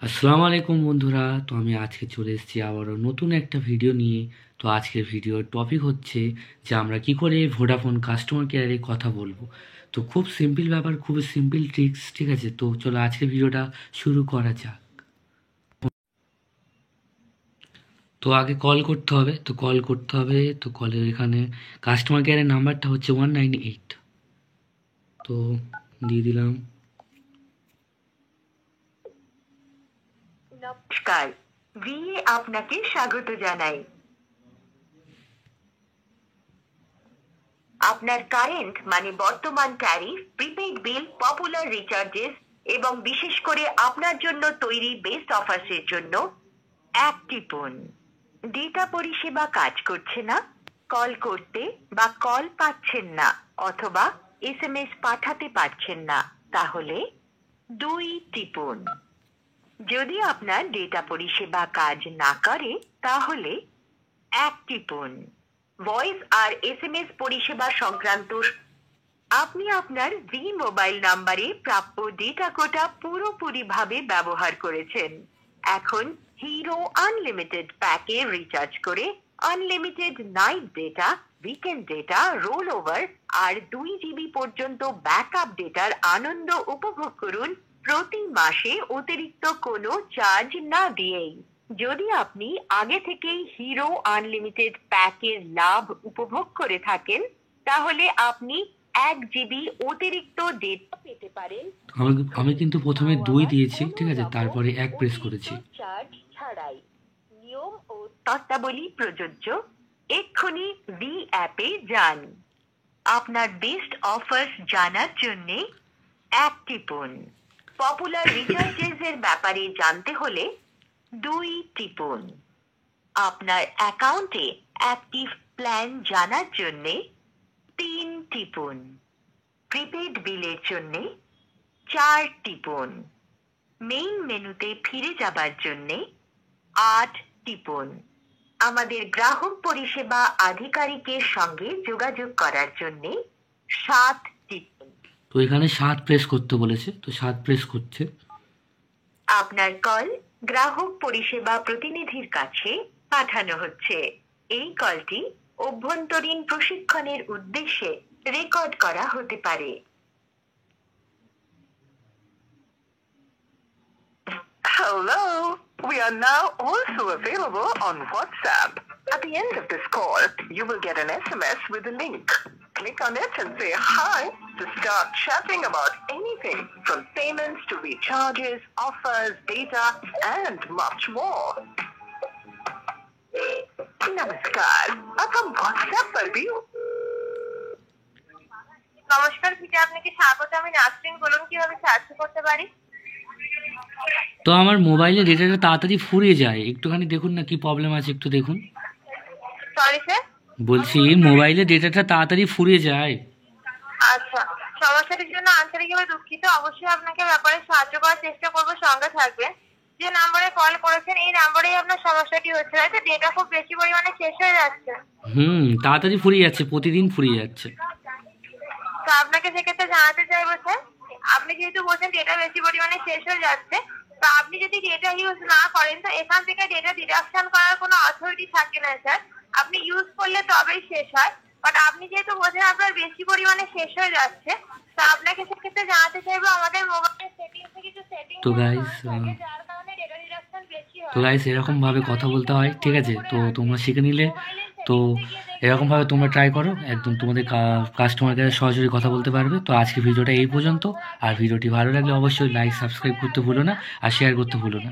আসসালামু আলাইকুম বন্ধুরা। তো আমি আজকে চলে এসেছি আবারও নতুন একটা ভিডিও নিয়ে। তো আজকের ভিডিওর টপিক হচ্ছে যে আমরা কি করে ভোডাফোন কাস্টমার কেয়ারে কথা বলবো। তো খুব সিম্পল ব্যাপার, খুবই সিম্পল ট্রিক্স, ঠিক আছে? তো চলো আজকের ভিডিওটা শুরু করা যাক। তো আগে কল করতে হবে, তো কলের এখানে কাস্টমার কেয়ারের নাম্বারটা হচ্ছে 198। তো দিয়ে দিলাম। নমস্কার, ভিএ আপনাকে স্বাগত জানাই। আপনার কারেন্ট মানে বর্তমান ট্যারিফ, প্রিপেইড বিল, পপুলার রিচার্জেস এবং বিশেষ করে আপনার জন্য তৈরি বেস্ট অফার্সের জন্য এক টিপুন। ডেটা পরিষেবা কাজ করছে না, কল করতে বা কল পাচ্ছেন না, অথবা এসএমএস পাঠাতে পারছেন না, তাহলে 2 টিপুন। যদি আপনার ডেটা পরিষেবা কাজ না করে তাহলে 1 টিপুন। ভয়েস আর এসএমএস পরিষেবা সংক্রান্ত আপনি আপনার ভি মোবাইল নাম্বারে প্রাপ্য ডেটা কোটা পুরোপুরিভাবে ব্যবহার করেছেন। এখন হিরো আনলিমিটেড প্যাকে রিচার্জ করে unlimited night data, weekend data, roll over আর 2 জিবি পর্যন্ত ব্যাকআপ ডেটার আনন্দ উপভোগ করুন, প্রতি মাসে অতিরিক্ত কোনো চার্জ না দিয়েই। যদি আপনি আগে থেকেই হিরো আনলিমিটেড প্যাকের লাভ উপভোগ করে থাকেন তাহলে আপনি 1 জিবি অতিরিক্ত ডেটা পেতে পারেন আমি কিন্তু প্রথমে 2 দিয়েছি, ঠিক আছে? তারপরে 1 প্রেস করেছি। চার্জ ছাড়াই। নিয়ম ও শর্তাবলী প্রযোজ্য। এক্ষুনি ভি অ্যাপে যান। আপনার বেস্ট অফার্স জানার জন্য 1 টিপুন। পপুলার রিচার্জেস এর ব্যাপারে জানতে হলে 2 টিপুন। আপনার অ্যাকাউন্টে অ্যাক্টিভ প্ল্যান জানার জন্য 3 টিপুন। প্রিপেইড বিলের জন্য 4 টিপুন। মেইন মেনুতে ফিরে যাবার জন্য 8 টিপুন। আমাদের গ্রাহক পরিষেবা আধিকারিকের সঙ্গে যোগাযোগ করার জন্য 7 টিপুন। তো এখানে 7 প্রেস করতে বলেছে, তো 7 প্রেস করছে। আপনার কল গ্রাহক পরিষেবা প্রতিনিধির কাছে পাঠানো হচ্ছে। এই কলটি অভ্যন্তরীণ প্রশিক্ষণের উদ্দেশ্যে রেকর্ড করা হতে পারে। Hello, we are now also available on WhatsApp. At the end of this call, you will get an SMS with a link. Click on it and say hi to start chatting about anything from payments to recharges, offers, data, and much more. नमस्कार, अब हम WhatsApp पर भी নমস্কার, video আপনাকে স্বাগত। আমি নাসরিন, বলুন কিভাবে সাহায্য করতে পারি? তো আমার মোবাইলে ডেটাটা তাড়াতাড়ি ফুরিয়ে যায়, একটুখানি দেখুন না কি প্রবলেম আছে, একটু দেখুন। সরি স্যার, বলছি মোবাইলে ডেটাটা তাড়াতাড়ি ফুরিয়ে যায়। আচ্ছা, সমস্যাটির জন্য আন্তরিকভাবে দুঃখিত। অবশ্যই আপনাকে ব্যাপারে সাহায্য করার চেষ্টা করবো, সঙ্গে থাকবে। যে নাম্বারে কল করেছেন এই নাম্বারেই আপনার সমস্যাটি হচ্ছে, হয়তো ডেটা খুব বেশি পরিমাণে শেষ হয়ে যাচ্ছে। তাড়াতাড়ি ফুরিয়ে যাচ্ছে, প্রতিদিন ফুরিয়ে যাচ্ছে। তো আপনাকে সেক্ষেত্রে জানাতে চাইবো স্যার, আপনি যেহেতু বলছেন ডেটা বেশি পরিমাণে শেষ হয়ে যাচ্ছে, তো আপনি যদি ডেটা ইউজ না করেন তো এখান থেকে ডেটা ডিডাকশন করার কোনো অথরিটি থাকে না স্যার। আপনি ইউজ করলে তবেই শেষ হয়। বাট আপনি যেহেতু বলছেন আপনার বেশি পরিমাণে শেষ হয়ে যাচ্ছে, তো আপনাকে সেক্ষেত্রে জানাতে চাইবো আমাদের মোবাইলের সেটিংসে কিছু সেটিংস তো গাইস যার কারণে ডেটা ডিডাকশন বেশি হয়। তো গাইস এরকমভাবে কথা বলতে হয়, ঠিক আছে? তো তোমরা শিখে নিলে, তো এরকমভাবে তোমরা ট্রাই করো, একদম তোমাদের কাস্টমার কেয়ারে সরাসরি কথা বলতে পারবে। তো আজকে ভিডিওটা এই পর্যন্ত। আর ভিডিওটি ভালো লাগলে অবশ্যই লাইক, সাবস্ক্রাইব করতে ভুলো না, আর শেয়ার করতে ভুলো না।